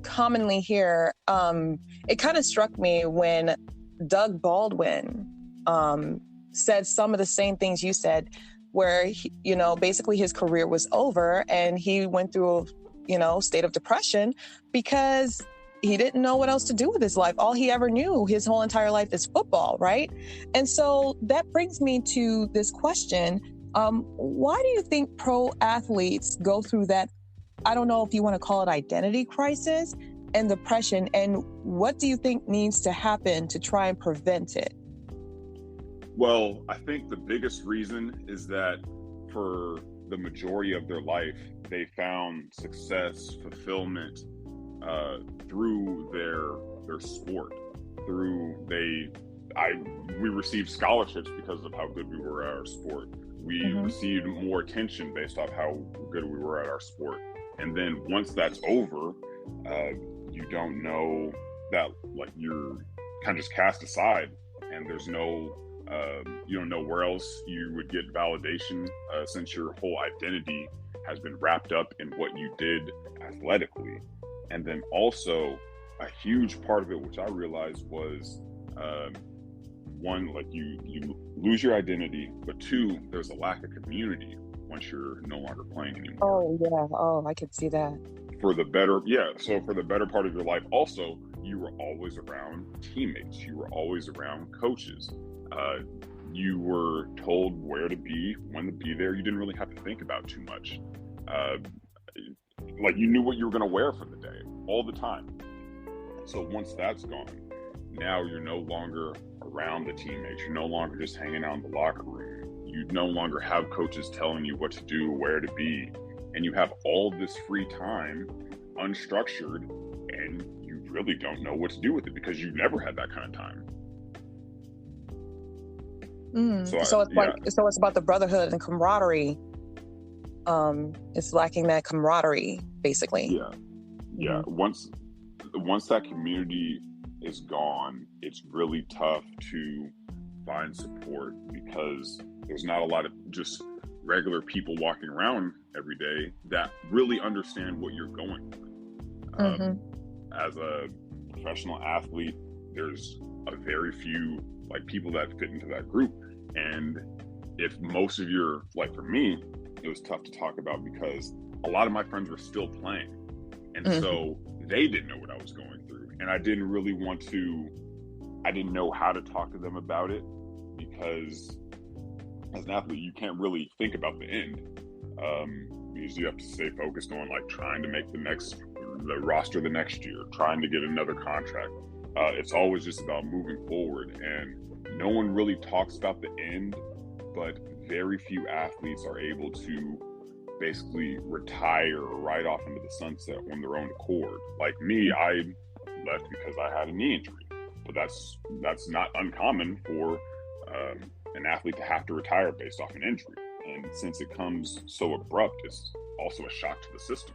commonly hear, it kind of struck me when Doug Baldwin said some of the same things you said, where, basically his career was over and he went through a, state of depression because he didn't know what else to do with his life. All he ever knew his whole entire life is football, right? And so that brings me to this question. Why do you think pro athletes go through that? I don't know if you want to call it identity crisis and depression. And what do you think needs to happen to try and prevent it? Well, I think the biggest reason is that for the majority of their life, they found success, fulfillment through their sport. We received scholarships because of how good we were at our sport. We received more attention based off how good we were at our sport. And then once that's over, you don't know that, like, you're kind of just cast aside, and there's no, you don't know where else you would get validation, since your whole identity has been wrapped up in what you did athletically. And then also a huge part of it, which I realized was, one, like you lose your identity, but two, there's a lack of community once you're no longer playing anymore. Oh yeah. Oh, I could see that. So for the better part of your life, also, you were always around teammates. You were always around coaches. You were told where to be, when to be there. You didn't really have to think about too much. Like, you knew what you were going to wear for the day all the time. So once that's gone, now you're no longer around the teammates. You're no longer just hanging out in the locker room. You no longer have coaches telling you what to do, where to be. And you have all this free time, unstructured, and you really don't know what to do with it because you never had that kind of time. So it's about the brotherhood and camaraderie. It's lacking that camaraderie, basically. Yeah. Once that community is gone, it's really tough to find support because there's not a lot of just regular people walking around every day that really understand what you're going through. As a professional athlete, there's a very few people that fit into that group. And if most of for me, it was tough to talk about because a lot of my friends were still playing. And so they didn't know what I was going through. And I didn't know how to talk to them about it because as an athlete, you can't really think about the end. Because you have to stay focused on trying to make the roster the next year, trying to get another contract. It's always just about moving forward, and no one really talks about the end, but very few athletes are able to basically retire or ride off into the sunset on their own accord. Like me, I left because I had a knee injury, but that's not uncommon for an athlete to have to retire based off an injury. And since it comes so abrupt, it's also a shock to the system.